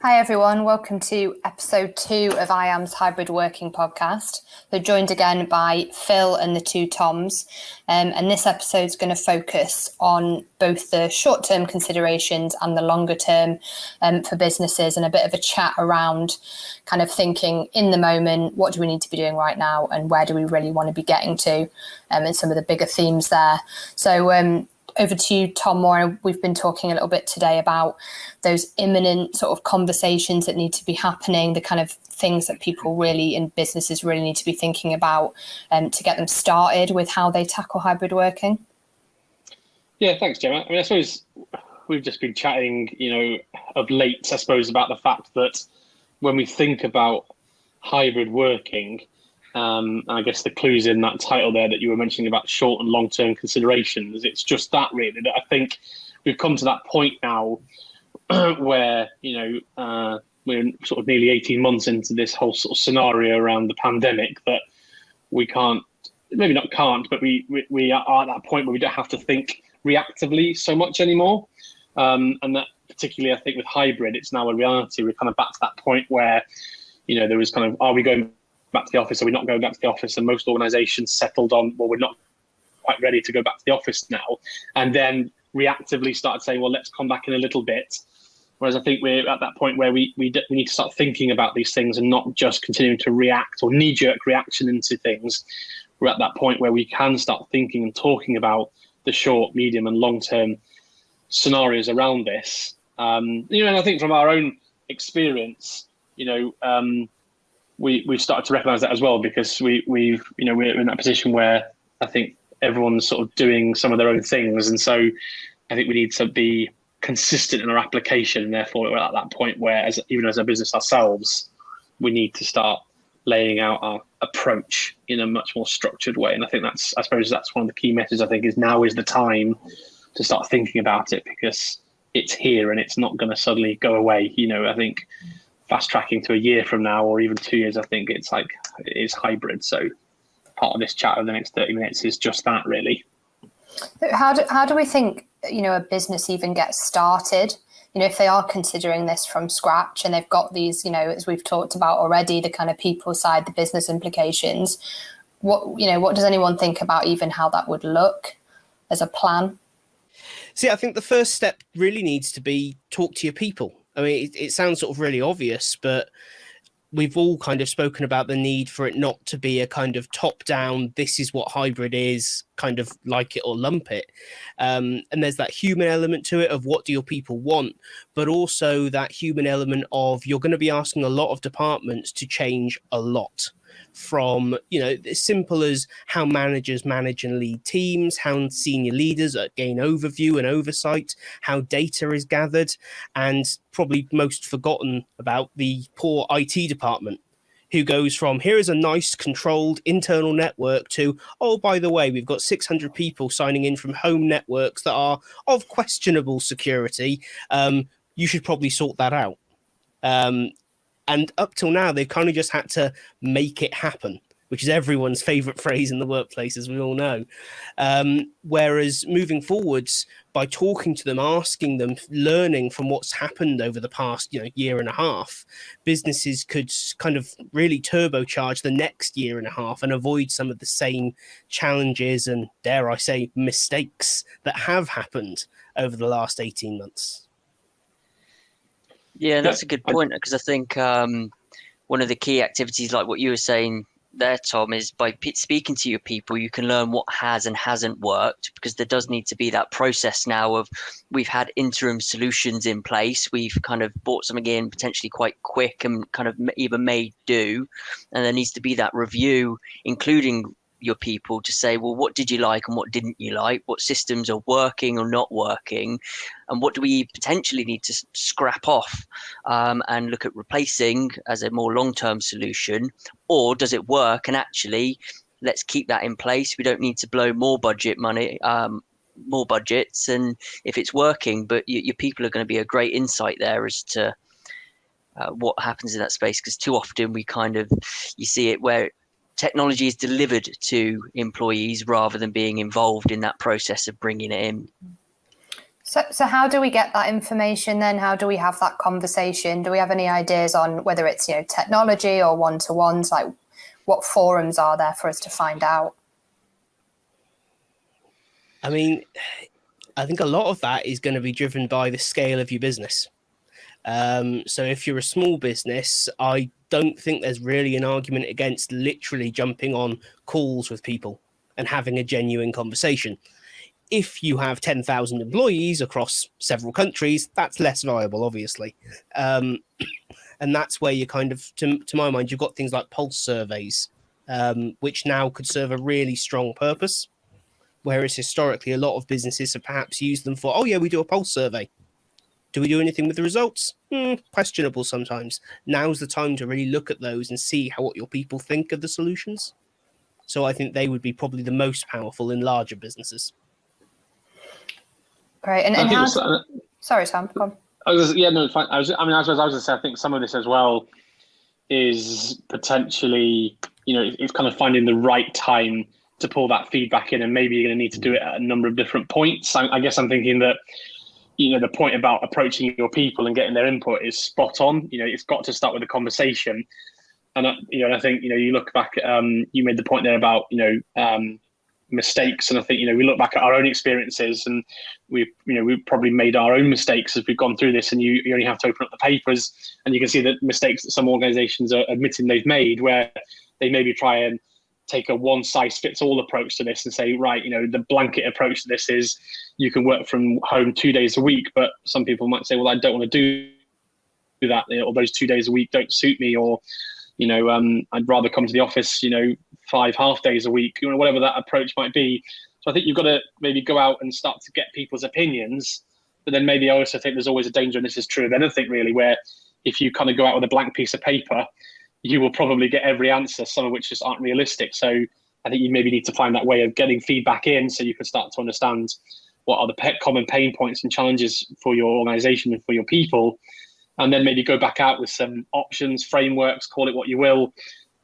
Hi everyone, welcome to episode 2 of IAM's Hybrid Working podcast. We're joined again by Phil and the two Toms, and this episode is going to focus on both the short-term considerations and the longer term for businesses, and a bit of a chat around kind of thinking in the moment, what do we need to be doing right now and where do we really want to be getting to, and some of the bigger themes there. So over to you, Tom Moore. We've been talking a little bit today about those imminent sort of conversations that need to be happening, the kind of things that people really and businesses really need to be thinking about to get them started with how they tackle hybrid working. Yeah, thanks, Gemma. I mean, I suppose we've just been chatting, of late, I suppose, about the fact that when we think about hybrid working, and I guess the clues in that title there that you were mentioning about short and long-term considerations, it's just that really, that I think we've come to that point now where, we're sort of nearly 18 months into this whole sort of scenario around the pandemic that we can't, maybe not can't, but we are at that point where we don't have to think reactively so much anymore. And that particularly, I think with hybrid, it's now a reality. We're kind of back to that point where, there was kind of, are we going back to the office? Are we not going back to the office? And most organizations settled on, well, we're not quite ready to go back to the office now. And then reactively started saying, well, let's come back in a little bit. Whereas I think we're at that point where we need to start thinking about these things and not just continuing to react or knee-jerk reaction into things. We're at that point where we can start thinking and talking about the short, medium and long-term scenarios around this. And I think from our own experience, we've started to recognise that as well, because we're in that position where I think everyone's sort of doing some of their own things, and so I think we need to be consistent in our application, and therefore we're at that point where, even as a business ourselves, we need to start laying out our approach in a much more structured way. And I think I suppose that's one of the key messages. I think is now is the time to start thinking about it, because it's here and it's not going to suddenly go away. I think fast tracking to a year from now or even 2 years, I think it is hybrid. So part of this chat over the next 30 minutes is just that, really. How do we think, a business even gets started? If they are considering this from scratch and they've got these, as we've talked about already, the kind of people side, the business implications, what does anyone think about even how that would look as a plan? See, I think the first step really needs to be talk to your people. I mean, it sounds sort of really obvious, but we've all kind of spoken about the need for it not to be a kind of top-down, this is what hybrid is, kind of like it or lump it. And there's that human element to it of what do your people want, but also that human element of you're going to be asking a lot of departments to change a lot. From, as simple as how managers manage and lead teams, how senior leaders gain overview and oversight, how data is gathered, and probably most forgotten about the poor IT department, who goes from here is a nice controlled internal network to, oh, by the way, we've got 600 people signing in from home networks that are of questionable security. You should probably sort that out. And up till now, they've kind of just had to make it happen, which is everyone's favorite phrase in the workplace, as we all know. Whereas moving forwards, by talking to them, asking them, learning from what's happened over the past year and a half, businesses could kind of really turbocharge the next year and a half and avoid some of the same challenges and, dare I say, mistakes that have happened over the last 18 months. Yeah, that's a good point, because I think one of the key activities, like what you were saying there, Tom, is by speaking to your people, you can learn what has and hasn't worked, because there does need to be that process now of we've had interim solutions in place. We've kind of brought something in potentially quite quick and kind of even made do. And there needs to be that review, including your people, to say, well, what did you like and what didn't you like? What systems are working or not working? And what do we potentially need to scrap off and look at replacing as a more long-term solution? Or does it work? And actually, let's keep that in place. We don't need to blow more budgets, and if it's working, but your people are going to be a great insight there as to what happens in that space. Because too often you see it where technology is delivered to employees rather than being involved in that process of bringing it in. So how do we get that information then? How do we have that conversation? Do we have any ideas on whether it's, technology or one-to-ones? Like, what forums are there for us to find out? I mean, I think a lot of that is going to be driven by the scale of your business. So if you're a small business, I don't think there's really an argument against literally jumping on calls with people and having a genuine conversation. If you have 10,000 employees across several countries, that's less viable, obviously. And that's where you kind of, to my mind, you've got things like pulse surveys, which now could serve a really strong purpose. Whereas historically, a lot of businesses have perhaps used them for, oh yeah, we do a pulse survey. Do we do anything with the results? Questionable sometimes. Now's the time to really look at those and see what your people think of the solutions. So I think they would be probably the most powerful in larger businesses. Great. And how? Sorry, Sam. Go on. I was fine. I was going to say, I think some of this as well is potentially, it's kind of finding the right time to pull that feedback in, and maybe you're going to need to do it at a number of different points. I guess I'm thinking that, the point about approaching your people and getting their input is spot on. It's got to start with a conversation. And, and I think, you look back, you made the point there about, mistakes. And I think, we look back at our own experiences, and we've probably made our own mistakes as we've gone through this. And you only have to open up the papers and you can see the mistakes that some organizations are admitting they've made, where they maybe try and take a one-size-fits-all approach to this and say, right, the blanket approach to this is you can work from home 2 days a week. But some people might say, well, I don't want to do that, or those 2 days a week don't suit me, or I'd rather come to the office 5 half days a week, whatever that approach might be. So I think you've got to maybe go out and start to get people's opinions. But then maybe I also think there's always a danger, and this is true of anything really, where if you kind of go out with a blank piece of paper, you will probably get every answer, some of which just aren't realistic. So I think you maybe need to find that way of getting feedback in, so you can start to understand what are the common pain points and challenges for your organization and for your people. And then maybe go back out with some options, frameworks, call it what you will,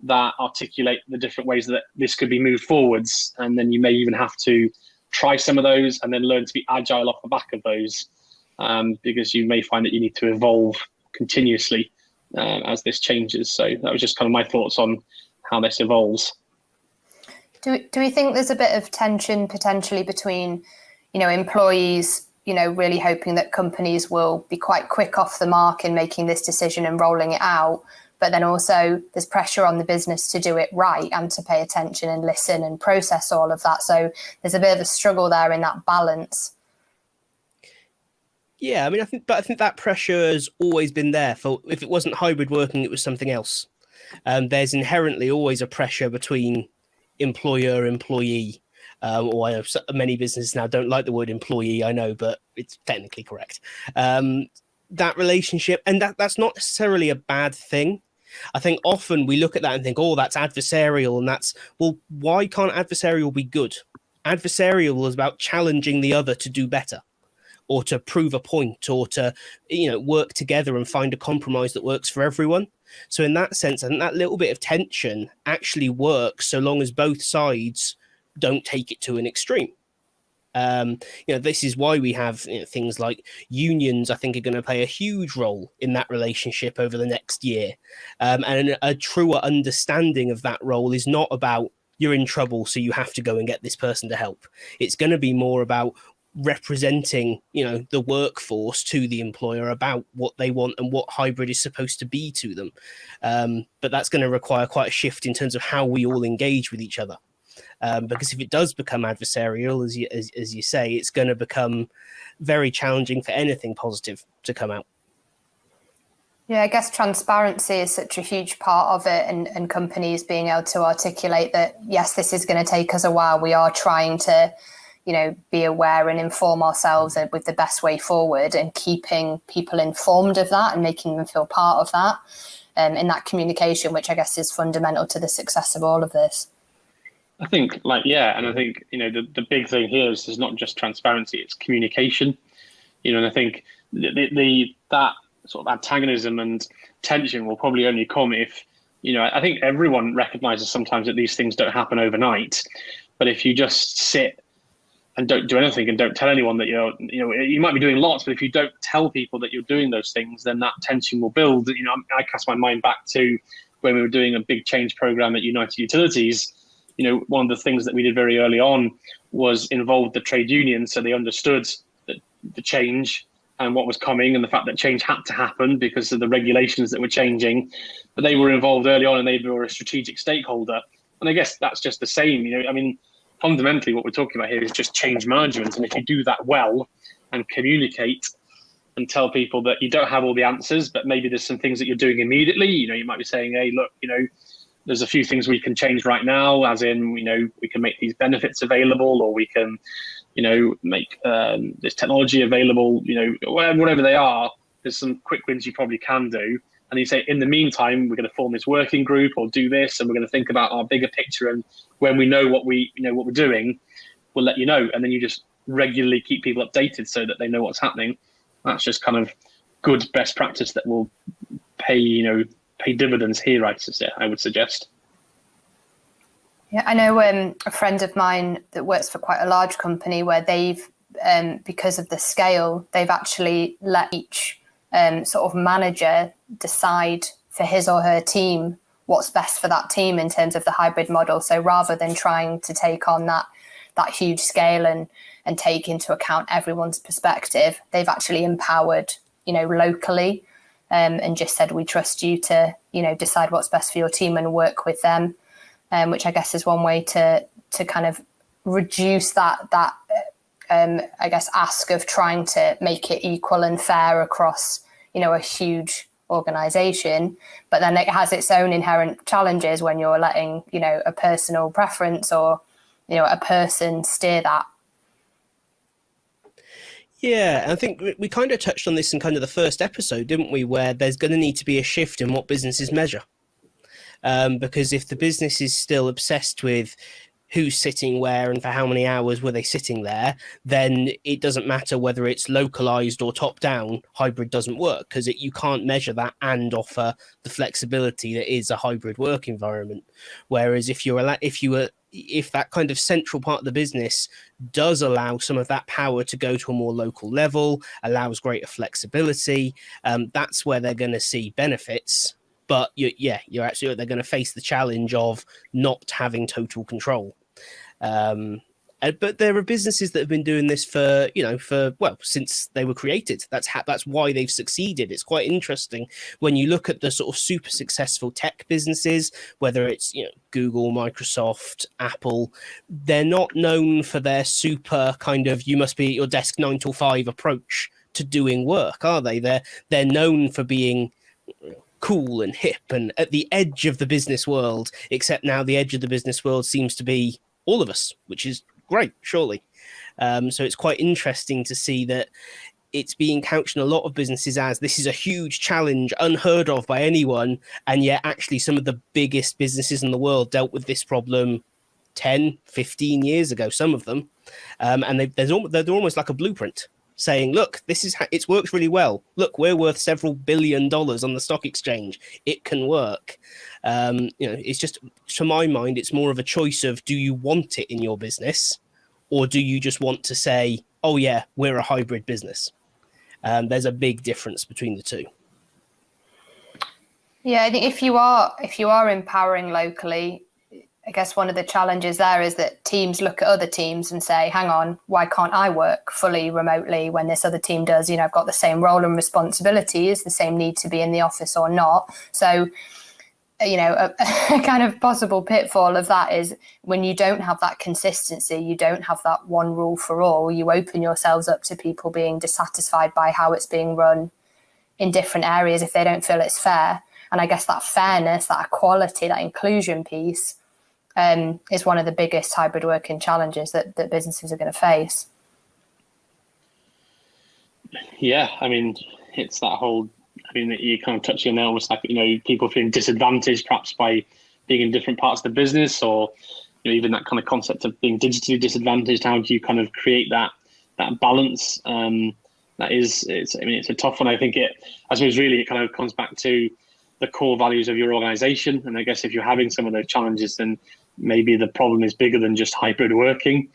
that articulate the different ways that this could be moved forwards. And then you may even have to try some of those and then learn to be agile off the back of those, because you may find that you need to evolve continuously as this changes. So that was just kind of my thoughts on how this evolves. Do we think there's a bit of tension potentially between, employees, really hoping that companies will be quite quick off the mark in making this decision and rolling it out, but then also there's pressure on the business to do it right and to pay attention and listen and process all of that. So there's a bit of a struggle there in that balance. Yeah, I think that pressure has always been there. For if it wasn't hybrid working, it was something else. There's inherently always a pressure between employer, employee. Or I know many businesses now don't like the word employee, I know, but it's technically correct. That relationship, and that's not necessarily a bad thing. I think often we look at that and think, oh, that's adversarial, and that's, well, why can't adversarial be good? Adversarial is about challenging the other to do better, or to prove a point, or to work together and find a compromise that works for everyone. So in that sense, I think that little bit of tension actually works so long as both sides don't take it to an extreme. This is why we have things like unions. I think are going to play a huge role in that relationship over the next year, and a truer understanding of that role is not about you're in trouble so you have to go and get this person to help. It's going to be more about representing the workforce to the employer about what they want and what hybrid is supposed to be to them, but that's going to require quite a shift in terms of how we all engage with each other. Because if it does become adversarial, as you say, it's going to become very challenging for anything positive to come out. Yeah, I guess transparency is such a huge part of it, and companies being able to articulate that, yes, this is going to take us a while. We are trying to, be aware and inform ourselves with the best way forward, and keeping people informed of that and making them feel part of that in that communication, which I guess is fundamental to the success of all of this. I think and I think, the big thing here is there's not just transparency, it's communication, and I think that sort of antagonism and tension will probably only come if, I think everyone recognizes sometimes that these things don't happen overnight, but if you just sit and don't do anything and don't tell anyone that you might be doing lots, but if you don't tell people that you're doing those things, then that tension will build. I cast my mind back to when we were doing a big change program at United Utilities. One of the things that we did very early on was involve the trade unions, so they understood the change and what was coming, and the fact that change had to happen because of the regulations that were changing. But they were involved early on, and they were a strategic stakeholder. And I guess that's just the same. Fundamentally, what we're talking about here is just change management. And if you do that well and communicate and tell people that you don't have all the answers, but maybe there's some things that you're doing immediately, you might be saying, hey, look, there's a few things we can change right now, as in, we can make these benefits available, or we can, make this technology available, whatever they are. There's some quick wins you probably can do. And you say, in the meantime, we're going to form this working group or do this, and we're going to think about our bigger picture. And when we know what we're doing, we'll let you know. And then you just regularly keep people updated so that they know what's happening. That's just kind of good best practice that will pay dividends here, I would suggest. Yeah, I know a friend of mine that works for quite a large company where they've, because of the scale, they've actually let each sort of manager decide for his or her team what's best for that team in terms of the hybrid model. So rather than trying to take on that huge scale and take into account everyone's perspective, they've actually empowered, locally, and just said, we trust you to, decide what's best for your team and work with them, which I guess is one way to kind of reduce that I guess, ask of trying to make it equal and fair across, a huge organization. But then it has its own inherent challenges when you're letting, a personal preference or, a person steer that. Yeah, I think we kind of touched on this in kind of the first episode, didn't we, where there's going to need to be a shift in what businesses measure. Because if the business is still obsessed with who's sitting where and for how many hours were they sitting there, then it doesn't matter whether it's localized or top down, hybrid doesn't work, because you can't measure that and offer the flexibility that is a hybrid work environment. Whereas if that kind of central part of the business does allow some of that power to go to a more local level, allows greater flexibility, that's where they're going to see benefits. But you're absolutely, they're going to face the challenge of not having total control. But there are businesses that have been doing this since they were created. That's why they've succeeded. It's quite interesting when you look at the sort of super successful tech businesses, whether it's Google, Microsoft, Apple. They're not known for their super kind of you must be at your desk 9 to 5 approach to doing work, are they? They're known for being cool and hip and at the edge of the business world, except now the edge of the business world seems to be all of us, which is great, surely. So it's quite interesting to see that it's being couched in a lot of businesses as this is a huge challenge unheard of by anyone, and yet actually some of the biggest businesses in the world dealt with this problem 10, 15 years ago, some of them, and they're almost like a blueprint, saying, look, it's worked really well. Look, we're worth several $1 billion on the stock exchange. It can work. It's just, to my mind, it's more of a choice of, do you want it in your business, or do you just want to say, oh yeah, we're a hybrid business? There's a big difference between the two. Yeah, I think if you are empowering locally, I guess one of the challenges there is that teams look at other teams and say, hang on, why can't I work fully remotely when this other team does? I've got the same role and responsibilities, the same need to be in the office or not. So, a kind of possible pitfall of that is when you don't have that consistency, you don't have that one rule for all, you open yourselves up to people being dissatisfied by how it's being run in different areas if they don't feel it's fair. And I guess that fairness, that equality, that inclusion piece is one of the biggest hybrid working challenges that businesses are going to face. Yeah, it's that whole, you're kind of touching on there, almost like, people feeling disadvantaged perhaps by being in different parts of the business, or even that kind of concept of being digitally disadvantaged. How do you kind of create that balance? It's a tough one. I suppose really it kind of comes back to the core values of your organization. And I guess if you're having some of those challenges, then maybe the problem is bigger than just hybrid working.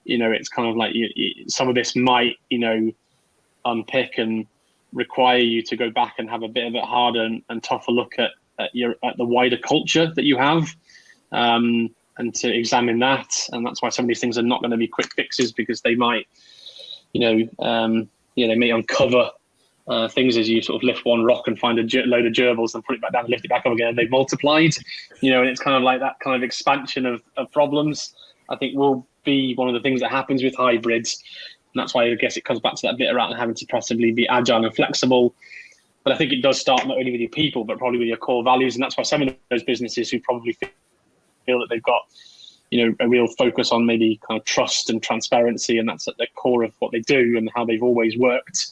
it's kind of like some of this might, unpick and require you to go back and have a bit of a harder and tougher look at the wider culture that you have, and to examine that. And that's why some of these things are not going to be quick fixes, because they might, they may uncover things as you sort of lift one rock and find a load of gerbils and put it back down and lift it back up again, and they've multiplied, and it's kind of like that kind of expansion of problems, I think, will be one of the things that happens with hybrids. And that's why I guess it comes back to that bit around having to possibly be agile and flexible. But I think it does start not only with your people, but probably with your core values. And that's why some of those businesses who probably feel that they've got, a real focus on maybe kind of trust and transparency, and that's at the core of what they do and how they've always worked,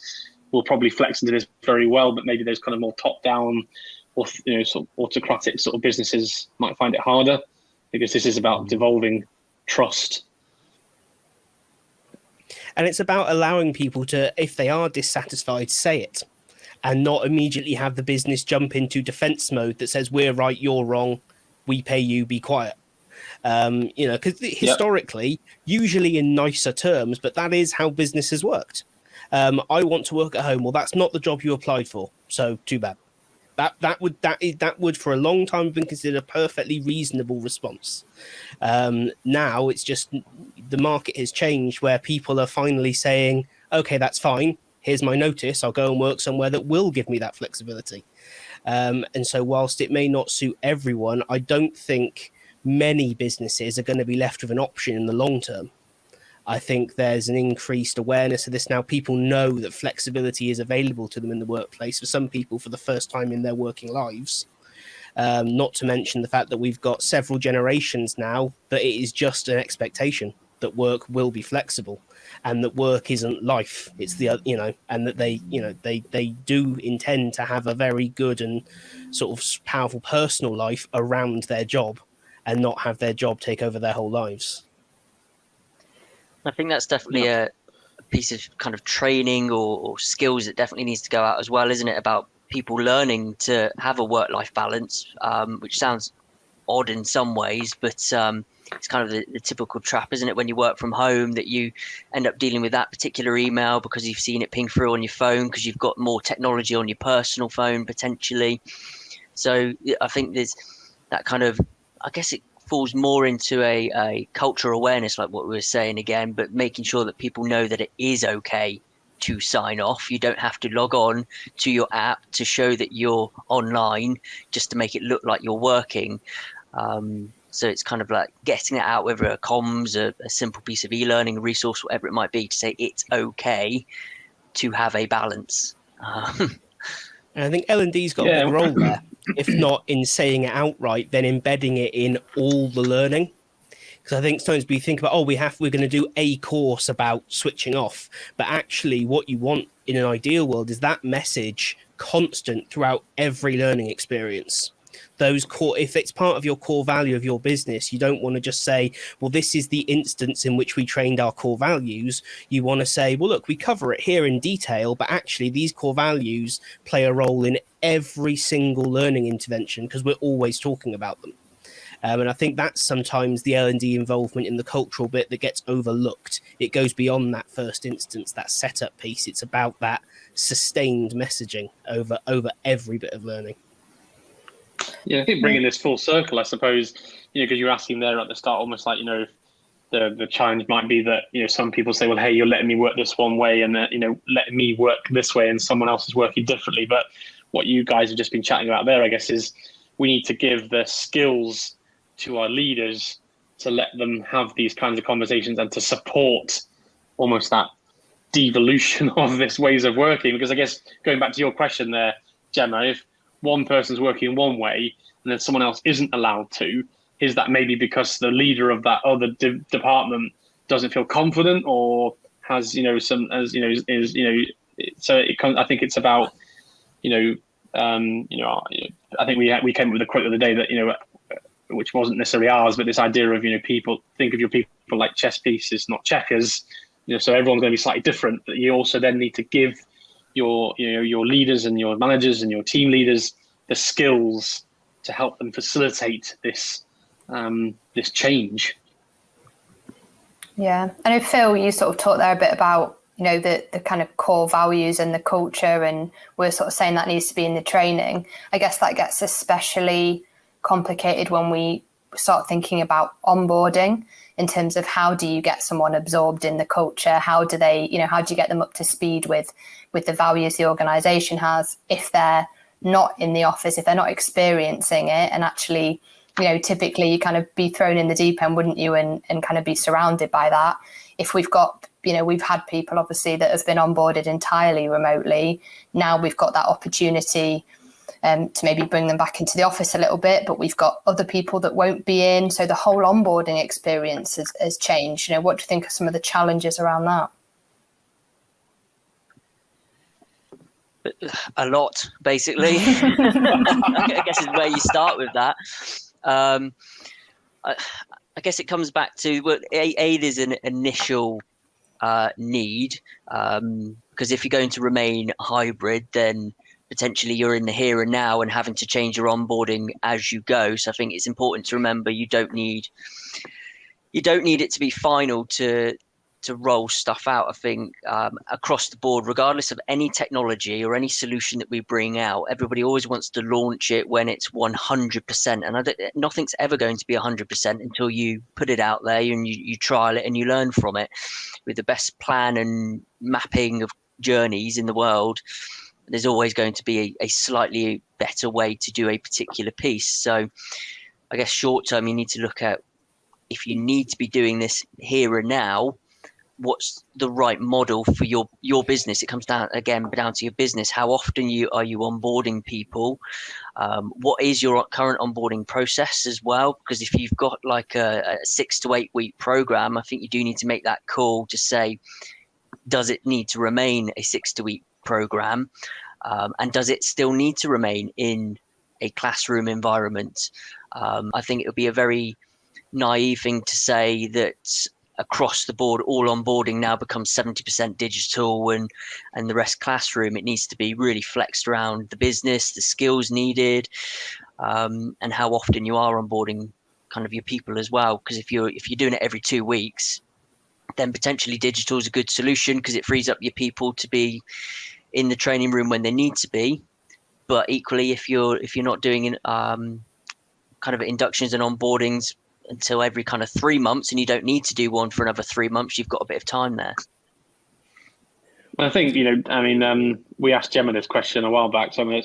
will probably flex into this very well. But maybe those kind of more top-down or, sort of autocratic sort of businesses might find it harder, because this is about devolving trust. And it's about allowing people to, if they are dissatisfied, say it, and not immediately have the business jump into defense mode that says, we're right, you're wrong, we pay you, be quiet. Because historically, usually in nicer terms, but that is how business has worked. I want to work at home. Well, that's not the job you applied for, so too bad. That would for a long time have been considered a perfectly reasonable response. Now it's just the market has changed, where people are finally saying, okay, that's fine. Here's my notice. I'll go and work somewhere that will give me that flexibility. And so whilst it may not suit everyone, I don't think many businesses are going to be left with an option in the long term. I think there's an increased awareness of this now. People know that flexibility is available to them in the workplace, for some people for the first time in their working lives. Not to mention the fact that we've got several generations now that it is just an expectation that work will be flexible, and that work isn't life. It's and that they do intend to have a very good and sort of powerful personal life around their job, and not have their job take over their whole lives. I think that's definitely a piece of kind of training or skills that definitely needs to go out as well, isn't it? About people learning to have a work-life balance, which sounds odd in some ways, but it's kind of the typical trap, isn't it? When you work from home, that you end up dealing with that particular email because you've seen it ping through on your phone, because you've got more technology on your personal phone potentially. So I think there's that kind of, I guess it falls more into a culture awareness, like what we were saying again, but making sure that people know that it is okay to sign off. You don't have to log on to your app to show that you're online just to make it look like you're working. So it's kind of like getting it out, whether a comms, a simple piece of e-learning resource, whatever it might be, to say it's okay to have a balance. And I think L&D's got a big role there. If not in saying it outright, then embedding it in all the learning. Because I think sometimes we think about, we're going to do a course about switching off. But actually what you want in an ideal world is that message constant throughout every learning experience. Those core, if it's part of your core value of your business, you don't want to just say, well, this is the instance in which we trained our core values. You want to say, well, look, we cover it here in detail, but actually these core values play a role in every single learning intervention because we're always talking about them. And I think that's sometimes the L&D involvement in the cultural bit that gets overlooked. It goes beyond that first instance, that setup piece. It's about that sustained messaging over every bit of learning. Yeah, I think bringing this full circle, I suppose, because you're asking there at the start, almost like, the challenge might be that, some people say, well, hey, you're letting me work this one way and, letting me work this way and someone else is working differently. But what you guys have just been chatting about there, I guess, is we need to give the skills to our leaders to let them have these kinds of conversations and to support almost that devolution of this ways of working. Because I guess going back to your question there, Gemma, if one person's working one way and then someone else isn't allowed to, is that maybe because the leader of that other department doesn't feel confident or has, so I think it's about, I think we came up with a quote the other day that, which wasn't necessarily ours, but this idea of, people think of your people like chess pieces, not checkers, so everyone's going to be slightly different, but you also then need to give your leaders and your managers and your team leaders the skills to help them facilitate this change. Yeah. I know, Phil, you sort of talked there a bit about, the kind of core values and the culture, and we're sort of saying that needs to be in the training. I guess that gets especially complicated when we start thinking about onboarding, in terms of how do you get someone absorbed in the culture? How do you get them up to speed with the values the organization has, if they're not in the office, if they're not experiencing it? And actually, typically you kind of be thrown in the deep end, wouldn't you? And kind of be surrounded by that. If we've got, we've had people obviously that have been onboarded entirely remotely. Now we've got that opportunity to maybe bring them back into the office a little bit, but we've got other people that won't be in. So the whole onboarding experience has changed. What do you think are some of the challenges around that? A lot, basically. I guess is where you start with that. I guess it comes back to, well, there's an initial need, because if you're going to remain hybrid, then potentially you're in the here and now and having to change your onboarding as you go. So I think it's important to remember you don't need it to be final to roll stuff out. I think across the board, regardless of any technology or any solution that we bring out, everybody always wants to launch it when it's 100%. And nothing's ever going to be 100% until you put it out there and you trial it and you learn from it. With the best plan and mapping of journeys in the world, there's always going to be a slightly better way to do a particular piece. So I guess short term, you need to look at, if you need to be doing this here and now, what's the right model for your business? It comes down to your business. How often are you onboarding people? What is your current onboarding process as well? Because if you've got like a 6 to 8 week program, I think you do need to make that call to say, does it need to remain a 6 to 8 week program? And does it still need to remain in a classroom environment? I think it would be a very naive thing to say that across the board, all onboarding now becomes 70% digital and the rest classroom. It needs to be really flexed around the business, the skills needed, and how often you are onboarding kind of your people as well. Because if you're doing it every 2 weeks, then potentially digital is a good solution, because it frees up your people to be in the training room when they need to be. But equally, if you're not doing kind of inductions and onboardings until every kind of 3 months, and you don't need to do one for another 3 months, you've got a bit of time there. I think, we asked Gemma this question a while back, when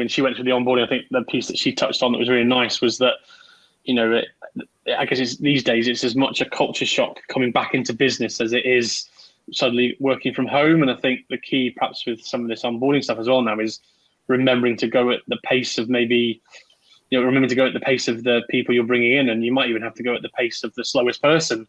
she went through the onboarding, I think the piece that she touched on that was really nice was that, I guess these days it's as much a culture shock coming back into business as it is suddenly working from home. And I think the key perhaps with some of this onboarding stuff as well now is remembering to go at the pace of remember to go at the pace of the people you're bringing in, and you might even have to go at the pace of the slowest person,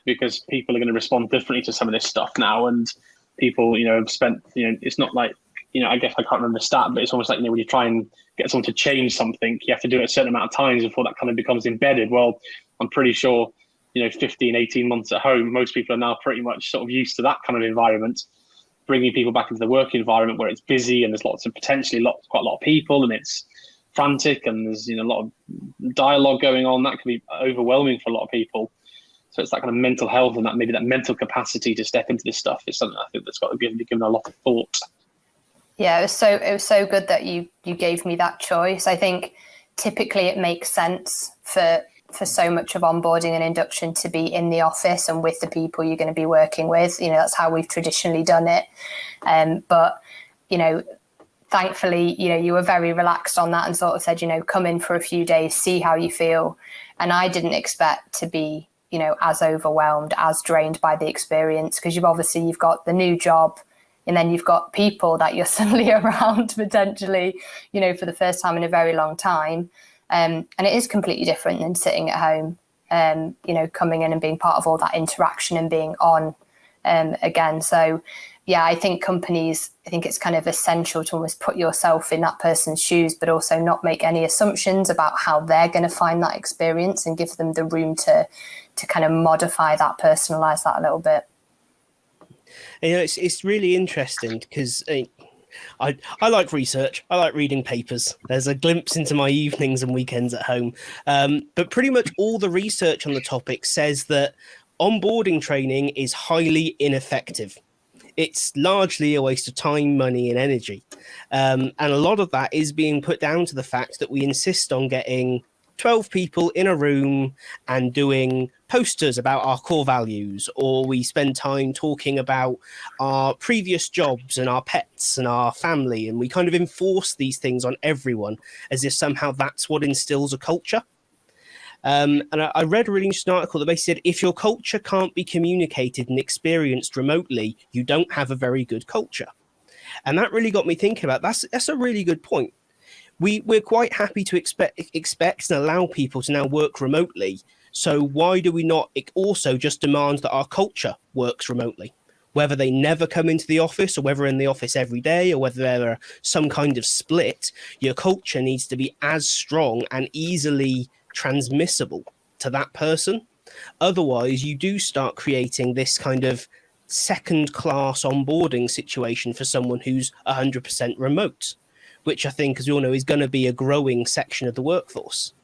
because people are going to respond differently to some of this stuff now. And people, have spent, it's not like, I guess I can't remember the stat, but it's almost like, when you try and get someone to change something, you have to do it a certain amount of times before that kind of becomes embedded. Well, I'm pretty sure, 15, 18 months at home, most people are now pretty much sort of used to that kind of environment, bringing people back into the work environment where it's busy and there's quite a lot of people, and it's frantic, and there's a lot of dialogue going on. That can be overwhelming for a lot of people. So it's that kind of mental health and that mental capacity to step into this stuff is something I think that's got to be given a lot of thought. Yeah, it was so good that you gave me that choice. I think typically it makes sense for so much of onboarding and induction to be in the office and with the people you're going to be working with. That's how we've traditionally done it. But thankfully, you were very relaxed on that and sort of said, come in for a few days, see how you feel. And I didn't expect to be, as overwhelmed, as drained by the experience, because you've got the new job, and then you've got people that you're suddenly around potentially, for the first time in a very long time. And it is completely different than sitting at home, coming in and being part of all that interaction and being on again. So yeah, I think it's kind of essential to almost put yourself in that person's shoes, but also not make any assumptions about how they're going to find that experience, and give them the room to kind of modify that, personalize that a little bit. It's really interesting because I like research. I like reading papers. There's a glimpse into my evenings and weekends at home. But pretty much all the research on the topic says that onboarding training is highly ineffective. It's largely a waste of time, money, and energy. And a lot of that is being put down to the fact that we insist on getting 12 people in a room and doing posters about our core values, or we spend time talking about our previous jobs and our pets and our family, and we kind of enforce these things on everyone as if somehow that's what instills a culture. And I read a really interesting article that basically said if your culture can't be communicated and experienced remotely, you don't have a very good culture. And that really got me thinking about that's a really good point. We're quite happy to expect and allow people to now work remotely. So why do we not also just demand that our culture works remotely? Whether they never come into the office or whether in the office every day or whether there are some kind of split, your culture needs to be as strong and easily transmissible to that person. Otherwise, you do start creating this kind of second-class onboarding situation for someone who's 100% remote, which I think, as we all know, is going to be a growing section of the workforce.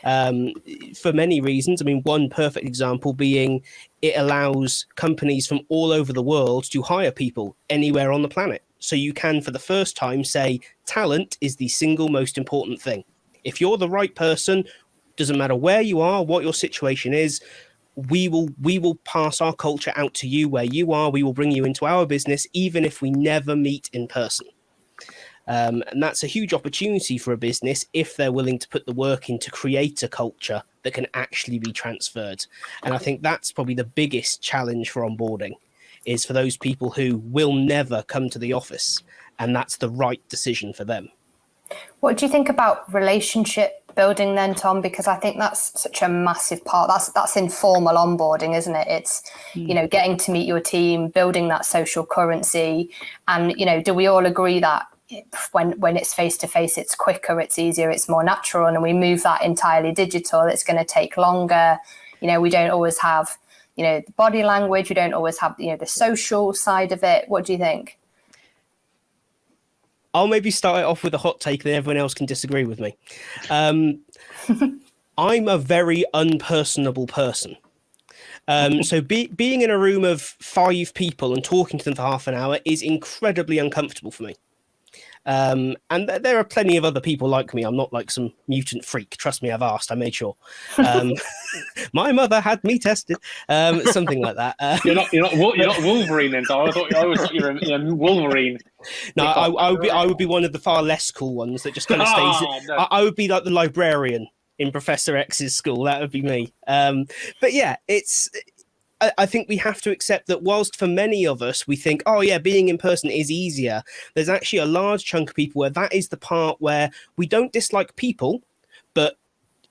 For many reasons. I mean, one perfect example being it allows companies from all over the world to hire people anywhere on the planet. So you can, for the first time, say talent is the single most important thing. If you're the right person, doesn't matter where you are, what your situation is, we will pass our culture out to you where you are. We will bring you into our business, even if we never meet in person. And that's a huge opportunity for a business if they're willing to put the work in to create a culture that can actually be transferred. And I think that's probably the biggest challenge for onboarding, is for those people who will never come to the office, and that's the right decision for them. What do you think about relationship building then, Tom? Because I think that's such a massive part. That's informal onboarding, isn't it? It's, you know, getting to meet your team, building that social currency. And, you know, do we all agree that when it's face to face, it's quicker, it's easier, it's more natural, and we move that entirely digital, it's going to take longer. You know, we don't always have, you know, the body language, we don't always have, you know, the social side of it. What do you think? I'll maybe start it off with a hot take, then everyone else can disagree with me. I'm a very unpersonable person. So being in a room of 5 people and talking to them for half an hour is incredibly uncomfortable for me. And there are plenty of other people like me. I'm not like some mutant freak. Trust me, I've asked. I made sure. My mother had me tested. Something like that. You're not Wolverine then, Tom. I always thought you were Wolverine. No, I would be one of the far less cool ones that just kind of stays. No. I would be like the librarian in Professor X's school. That would be me. But yeah, I think we have to accept that whilst for many of us, we think, oh yeah, being in person is easier. There's actually a large chunk of people where that is the part where we don't dislike people, but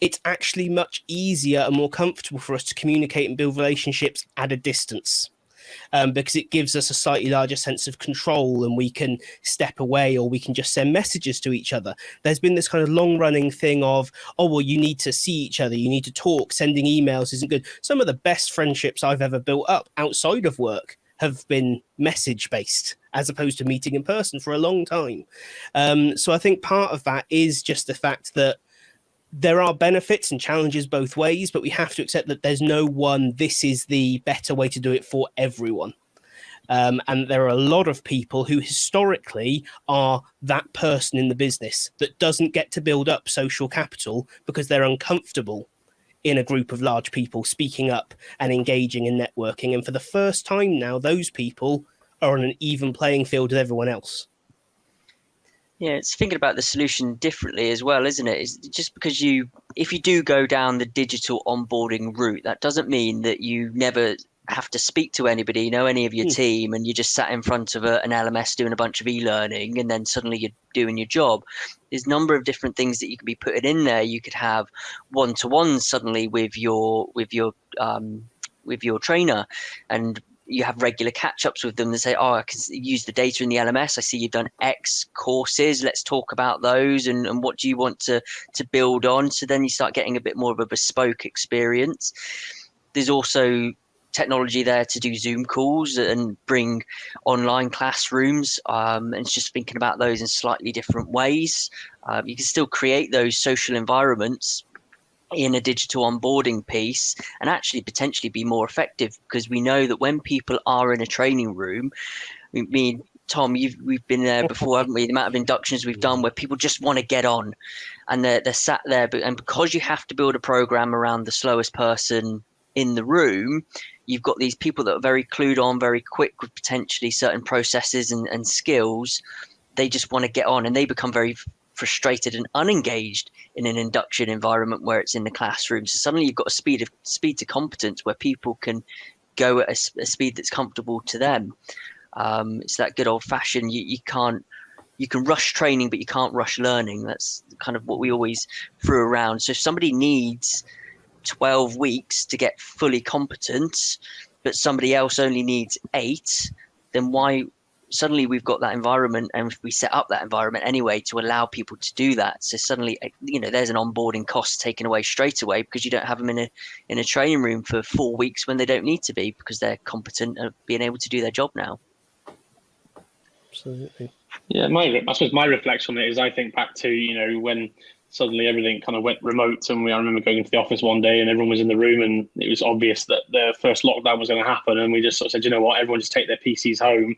it's actually much easier and more comfortable for us to communicate and build relationships at a distance. Because it gives us a slightly larger sense of control, and we can step away or we can just send messages to each other. There's been this kind of long running thing of, oh, well, you need to see each other, you need to talk, sending emails isn't good. Some of the best friendships I've ever built up outside of work have been message based as opposed to meeting in person for a long time. So I think part of that is just the fact that there are benefits and challenges both ways, but we have to accept that there's no one, this is the better way to do it for everyone. And there are a lot of people who historically are that person in the business that doesn't get to build up social capital because they're uncomfortable in a group of large people speaking up and engaging in networking. And for the first time now, those people are on an even playing field with everyone else. Yeah, it's thinking about the solution differently as well, isn't it? It's just because if you do go down the digital onboarding route, that doesn't mean that you never have to speak to anybody, any of your team, and you just sat in front of an LMS doing a bunch of e-learning, and then suddenly you're doing your job. There's a number of different things that you could be putting in there. You could have one-to-ones suddenly with your trainer, and you have regular catch-ups with them. They say, oh, I can use the data in the LMS. I see you've done X courses. Let's talk about those and what do you want to build on? So then you start getting a bit more of a bespoke experience. There's also technology there to do Zoom calls and bring online classrooms. And it's just thinking about those in slightly different ways. You can still create those social environments in a digital onboarding piece and actually potentially be more effective, because we know that when people are in a training room, me and Tom, we've been there before, haven't we? The amount of inductions we've done where people just want to get on and they're sat there, and because you have to build a program around the slowest person in the room, you've got these people that are very clued on, very quick with potentially certain processes and skills. They just want to get on, and they become very frustrated and unengaged in an induction environment where it's in the classroom. So suddenly you've got a speed to competence where people can go at a speed that's comfortable to them. It's that good old fashioned, you can rush training, but you can't rush learning. That's kind of what we always threw around. So if somebody needs 12 weeks to get fully competent, but somebody else only needs 8, then why? Suddenly we've got that environment, and we set up that environment anyway to allow people to do that. So suddenly, there's an onboarding cost taken away straight away, because you don't have them in a training room for 4 weeks when they don't need to be, because they're competent at being able to do their job now. Absolutely. Yeah, I suppose my reflection on it is, I think back to, when suddenly everything kind of went remote, and I remember going into the office one day and everyone was in the room, and it was obvious that the first lockdown was going to happen, and we just sort of said, you know what, everyone just take their PCs home.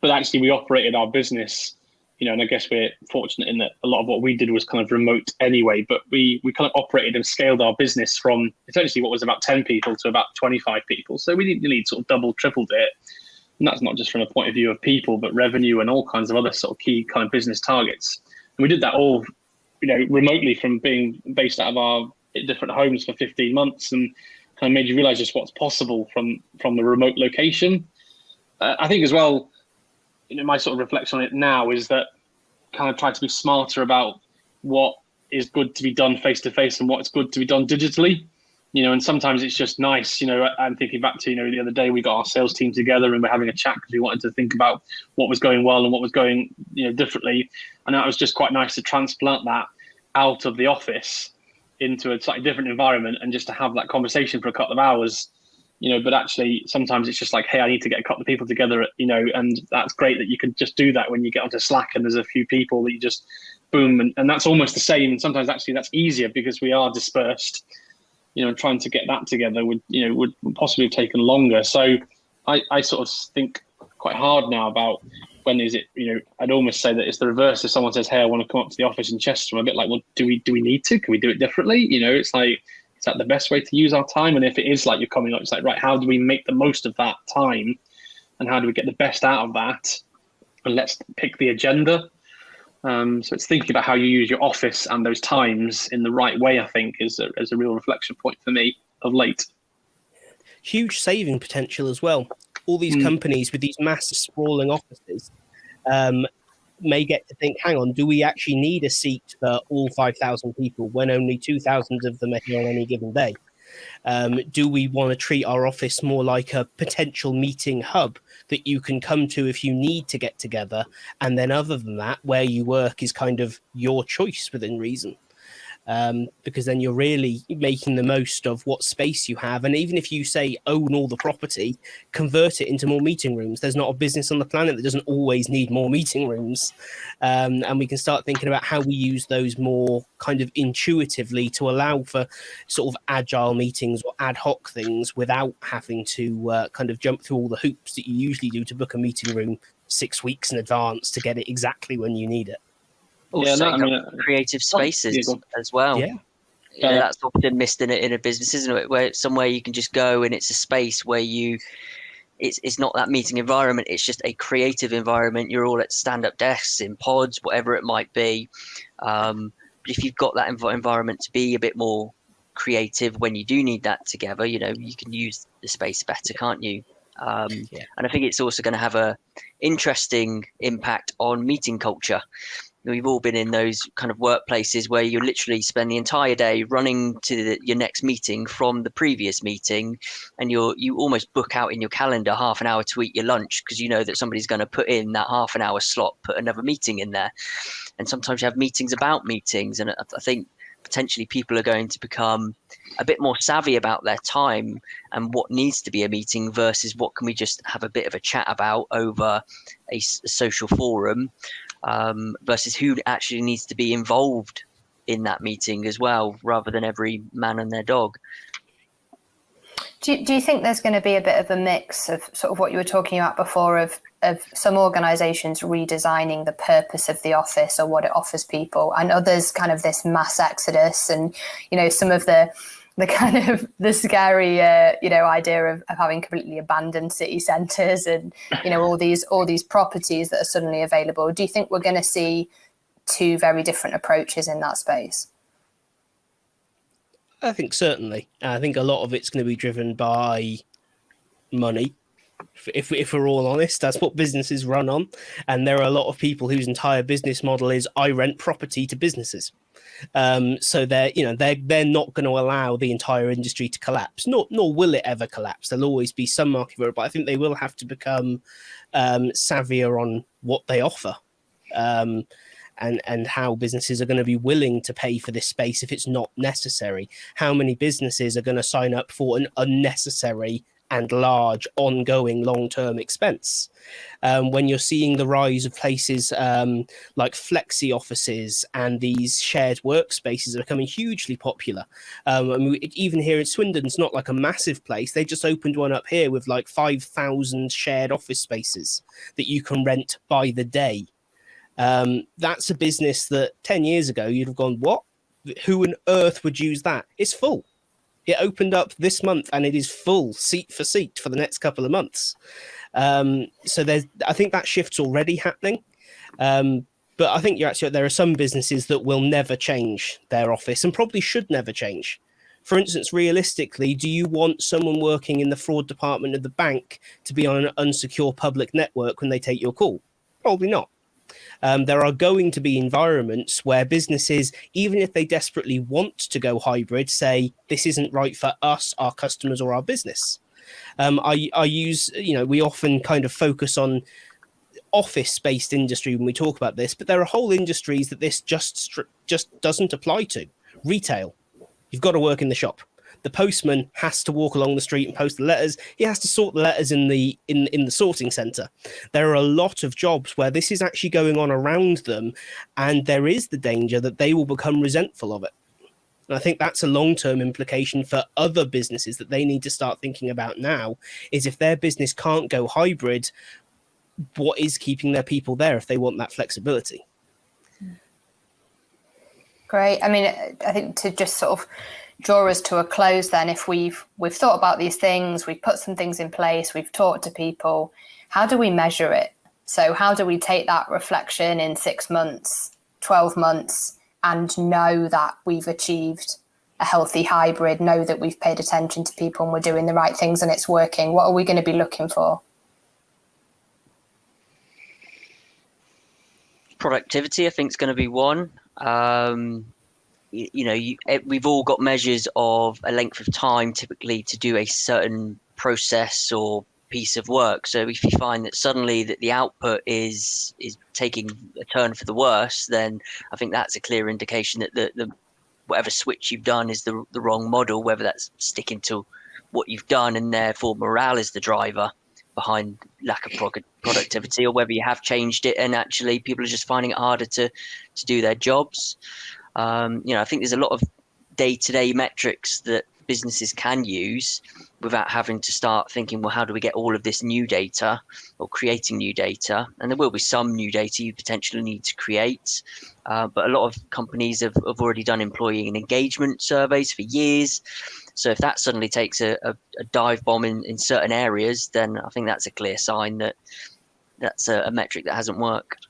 But actually we operated our business, and I guess we're fortunate in that a lot of what we did was kind of remote anyway, but we kind of operated and scaled our business from essentially what was about 10 people to about 25 people. So we nearly sort of doubled, tripled it. And that's not just from a point of view of people, but revenue and all kinds of other sort of key kind of business targets. And we did that all, remotely from being based out of our different homes for 15 months, and kind of made you realize just what's possible from the remote location. I think as well, my sort of reflection on it now is that kind of try to be smarter about what is good to be done face to face and what's good to be done digitally. And sometimes it's just nice. I'm thinking back to, the other day we got our sales team together and we're having a chat because we wanted to think about what was going well and what was going, differently. And that was just quite nice to transplant that out of the office into a slightly different environment and just to have that conversation for a couple of hours. But actually sometimes it's just like, hey, I need to get a couple of people together, and that's great that you can just do that when you get onto Slack and there's a few people that you just boom. And that's almost the same. And sometimes actually that's easier because we are dispersed, and trying to get that together would possibly have taken longer. So I sort of think quite hard now about when is it, I'd almost say that it's the reverse. If someone says, hey, I want to come up to the office in Chester, I'm a bit like, well, do we need to? Can we do it differently? It's like, is that the best way to use our time? And if it is like you're coming up, it's like, right, how do we make the most of that time? And how do we get the best out of that? And let's pick the agenda. So it's thinking about how you use your office and those times in the right way, I think, is a real reflection point for me of late. Huge saving potential as well. All these companies with these massive sprawling offices may get to think, hang on, do we actually need a seat for all 5,000 people when only 2,000 of them are here on any given day? Do we want to treat our office more like a potential meeting hub that you can come to if you need to get together? And then other than that, where you work is kind of your choice within reason. Because then you're really making the most of what space you have. And even if you say own all the property, convert it into more meeting rooms. There's not a business on the planet that doesn't always need more meeting rooms. And we can start thinking about how we use those more kind of intuitively to allow for sort of agile meetings or ad hoc things without having to kind of jump through all the hoops that you usually do to book a meeting room 6 weeks in advance to get it exactly when you need it. Creative spaces as well. Yeah. That's often missed in a business, isn't it? Where somewhere you can just go and it's a space where it's not that meeting environment. It's just a creative environment. You're all at stand-up desks in pods, whatever it might be. But if you've got that environment to be a bit more creative when you do need that together, you can use the space better, can't you? And I think it's also going to have a interesting impact on meeting culture. We've all been in those kind of workplaces where you literally spend the entire day running to your next meeting from the previous meeting, and you almost book out in your calendar half an hour to eat your lunch because you know that somebody's going to put in that half an hour slot, put another meeting in there. And sometimes you have meetings about meetings, and I think potentially people are going to become a bit more savvy about their time and what needs to be a meeting versus what can we just have a bit of a chat about over a social forum, versus who actually needs to be involved in that meeting as well, rather than every man and their dog. Do you think there's going to be a bit of a mix of sort of what you were talking about before of some organisations redesigning the purpose of the office or what it offers people, and others kind of this mass exodus and, you know, some of the kind of the scary, idea of having completely abandoned city centres and, you know, all these properties that are suddenly available? Do you think we're going to see two very different approaches in that space? I think certainly. I think a lot of it's going to be driven by money. If we're all honest, that's what businesses run on. And there are a lot of people whose entire business model is I rent property to businesses. So they're not going to allow the entire industry to collapse, nor will it ever collapse. There'll always be some market for it, but I think they will have to become savvier on what they offer. And how businesses are going to be willing to pay for this space if it's not necessary. How many businesses are going to sign up for an unnecessary and large ongoing long-term expense? When you're seeing the rise of places like flexi offices and these shared workspaces are becoming hugely popular. Even here in Swindon, it's not like a massive place. They just opened one up here with like 5,000 shared office spaces that you can rent by the day. That's a business that 10 years ago you'd have gone, what? Who on earth would use that? It's full. It opened up this month and it is full, seat for seat, for the next couple of months. So I think that shift's already happening. But I think there are some businesses that will never change their office and probably should never change. For instance, realistically, do you want someone working in the fraud department of the bank to be on an unsecure public network when they take your call? Probably not. There are going to be environments where businesses, even if they desperately want to go hybrid, say this isn't right for us, our customers, or our business. We often kind of focus on office-based industry when we talk about this, but there are whole industries that this just doesn't apply to. Retail, you've got to work in the shop. The postman has to walk along the street and post the letters. He has to sort the letters in the sorting centre. There are a lot of jobs where this is actually going on around them, and there is the danger that they will become resentful of it. And I think that's a long-term implication for other businesses that they need to start thinking about now, is if their business can't go hybrid, what is keeping their people there if they want that flexibility? Great. I mean, I think to just sort of draw us to a close then, if we've thought about these things, we've put some things in place, we've talked to people, how do we measure it? So how do we take that reflection in 6 months, 12 months, and know that we've achieved a healthy hybrid, know that we've paid attention to people and we're doing the right things and it's working? What are we going to be looking for? Productivity, I think, is going to be one. We've all got measures of a length of time typically to do a certain process or piece of work. So if you find that suddenly that the output is taking a turn for the worse, then I think that's a clear indication that the whatever switch you've done is the wrong model, whether that's sticking to what you've done and therefore morale is the driver behind lack of productivity, or whether you have changed it and actually people are just finding it harder to do their jobs. I think there's a lot of day-to-day metrics that businesses can use without having to start thinking, well, how do we get all of this new data or creating new data? And there will be some new data you potentially need to create. But a lot of companies have already done employee and engagement surveys for years. So if that suddenly takes a dive bomb in certain areas, then I think that's a clear sign that that's a metric that hasn't worked.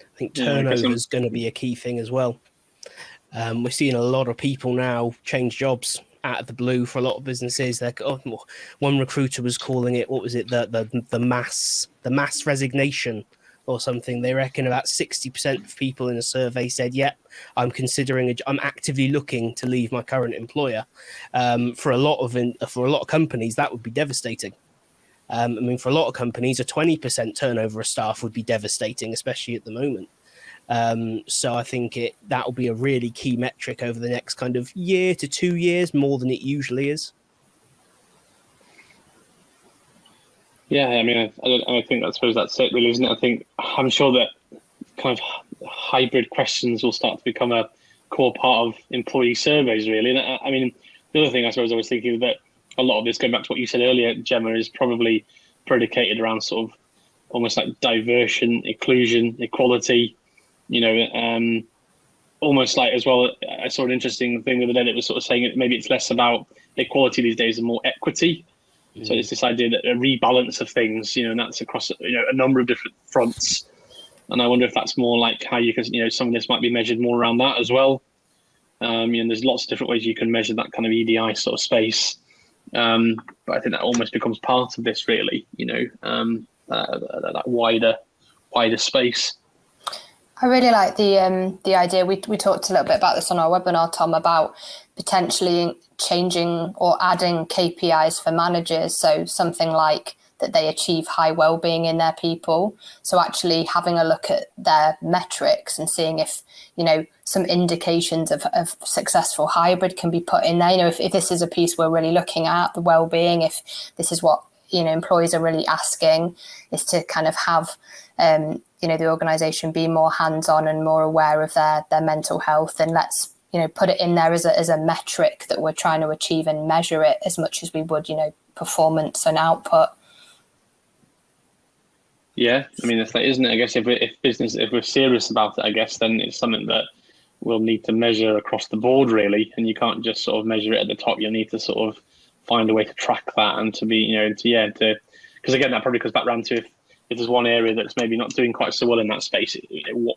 I think turnover is going to be a key thing as well. We're seeing a lot of people now change jobs out of the blue for a lot of businesses. One recruiter was calling it, what was it, the mass resignation or something. They reckon about 60% of people in a survey said, "Yep, I'm actively looking to leave my current employer." For a lot of companies, that would be devastating. For a lot of companies, a 20% turnover of staff would be devastating, especially at the moment. So I think that will be a really key metric over the next kind of year to 2 years, more than it usually is. Yeah, I mean, I think I suppose that's it, really, isn't it? I'm sure that kind of hybrid questions will start to become a core part of employee surveys, really. And I mean, the other thing I suppose I was thinking that a lot of this, going back to what you said earlier, Gemma, is probably predicated around sort of almost like diversion, inclusion, equality. Almost like as well. I saw an interesting thing the other day that was sort of saying that maybe it's less about equality these days and more equity. So it's this idea that a rebalance of things, and that's across a number of different fronts. And I wonder if that's more like how you can, some of this might be measured more around that as well. There's lots of different ways you can measure that kind of EDI sort of space. But I think that almost becomes part of this, really. That wider space. I really like the idea. We talked a little bit about this on our webinar, Tom, about potentially changing or adding KPIs for managers. So something like that they achieve high well-being in their people. So actually having a look at their metrics and seeing if, some indications of successful hybrid can be put in there. If this is a piece we're really looking at, the well-being, if this is what, employees are really asking, is to kind of have, the organisation be more hands-on and more aware of their mental health, and let's put it in there as a metric that we're trying to achieve and measure it as much as we would performance and output. Yeah, I mean, that's that, isn't it? I guess if we're serious about it, I guess then it's something that we'll need to measure across the board, really, and you can't just sort of measure it at the top. You'll need to sort of find a way to track that and to be because again, that probably comes back around to if there's one area that's maybe not doing quite so well in that space,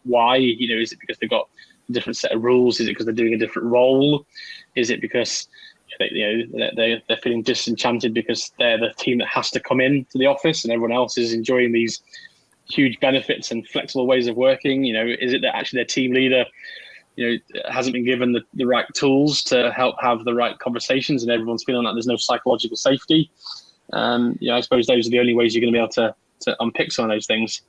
why? Is it because they've got a different set of rules? Is it because they're doing a different role? Is it because they're feeling disenchanted because they're the team that has to come in to the office and everyone else is enjoying these huge benefits and flexible ways of working? Is it that actually their team leader hasn't been given the right tools to help have the right conversations and everyone's feeling like there's no psychological safety? I suppose those are the only ways you're going to be able to unpick some of those things.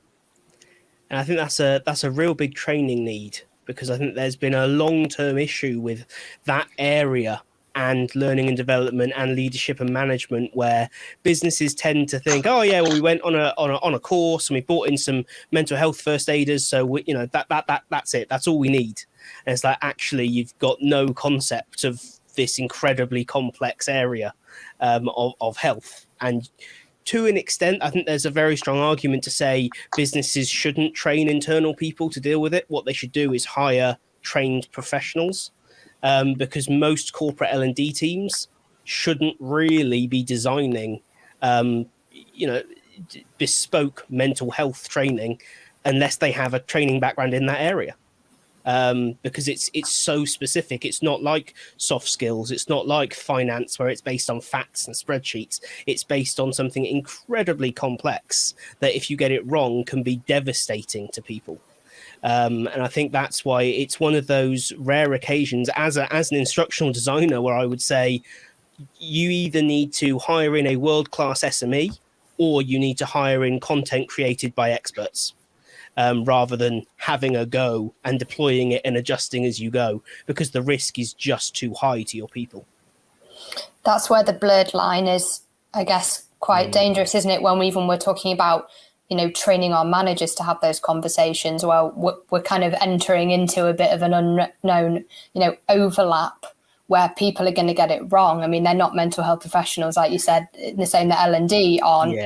And I think that's a real big training need, because I think there's been a long-term issue with that area and learning and development and leadership and management, where businesses tend to think, oh yeah, well, we went on a course and we brought in some mental health first aiders, so that's it, that's all we need. And it's like, actually, you've got no concept of this incredibly complex area of health. And to an extent, I think there's a very strong argument to say businesses shouldn't train internal people to deal with it. What they should do is hire trained professionals, because most corporate L&D teams shouldn't really be designing, bespoke mental health training unless they have a training background in that area. Because it's so specific. It's not like soft skills. It's not like finance, where it's based on facts and spreadsheets. It's based on something incredibly complex that, if you get it wrong, can be devastating to people. And I think that's why it's one of those rare occasions as an instructional designer where I would say you either need to hire in a world-class SME or you need to hire in content created by experts. Rather than having a go and deploying it and adjusting as you go, because the risk is just too high to your people. That's where the blurred line is, I guess, quite dangerous, isn't it? When we're talking about, training our managers to have those conversations, well, we're kind of entering into a bit of an unknown, overlap where people are going to get it wrong. I mean, they're not mental health professionals, like you said, in the same that L&D aren't,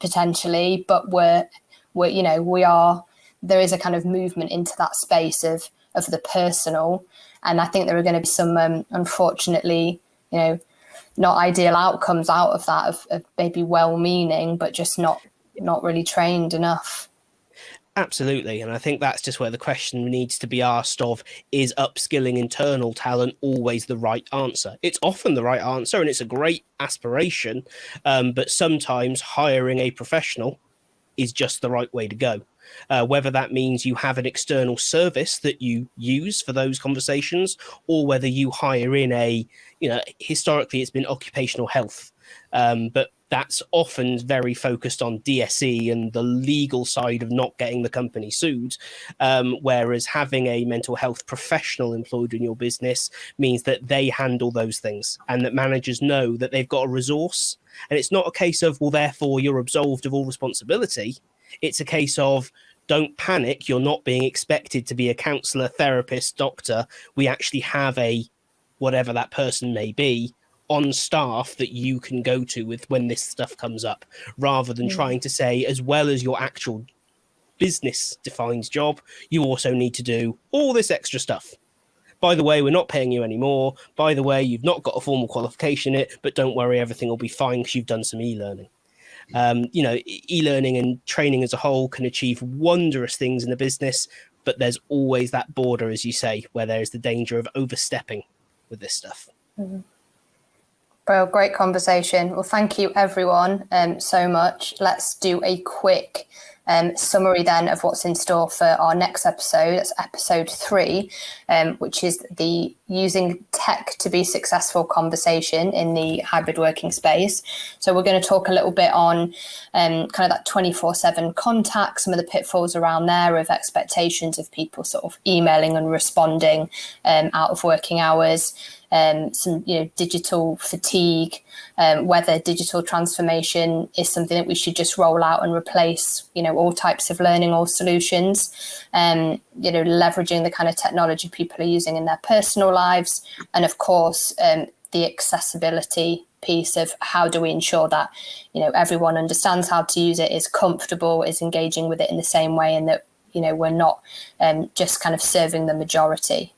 potentially, but we are. There is a kind of movement into that space of the personal, and I think there are going to be some unfortunately, not ideal outcomes out of that, of maybe well-meaning but just not really trained enough. Absolutely, and I think that's just where the question needs to be asked of, is upskilling internal talent always the right answer? It's often the right answer, and it's a great aspiration, but sometimes hiring a professional is just the right way to go. Whether that means you have an external service that you use for those conversations, or whether you hire in historically it's been occupational health, but that's often very focused on DSE and the legal side of not getting the company sued. Whereas having a mental health professional employed in your business means that they handle those things, and that managers know that they've got a resource. And it's not a case of, well, therefore you're absolved of all responsibility. It's a case of, don't panic, you're not being expected to be a counsellor, therapist, doctor. We actually have a, whatever that person may be, on staff that you can go to with when this stuff comes up, rather than trying to say, as well as your actual business defined job, you also need to do all this extra stuff. By the way, we're not paying you anymore. By the way, you've not got a formal qualification in it, but don't worry, everything will be fine because you've done some e-learning. E-learning and training as a whole can achieve wondrous things in a business, but there's always that border, as you say, where there is the danger of overstepping with this stuff. Mm-hmm. Well, great conversation. Well, thank you everyone so much. Let's do a quick summary then of what's in store for our next episode. That's episode 3, which is the using tech to be successful conversation in the hybrid working space. So we're going to talk a little bit on kind of that 24/7 contact, some of the pitfalls around there of expectations of people sort of emailing and responding out of working hours. Some digital fatigue, whether digital transformation is something that we should just roll out and replace all types of learning or solutions, leveraging the kind of technology people are using in their personal lives, and of course the accessibility piece of how do we ensure that everyone understands how to use it, is comfortable, is engaging with it in the same way, and that we're not just kind of serving the majority.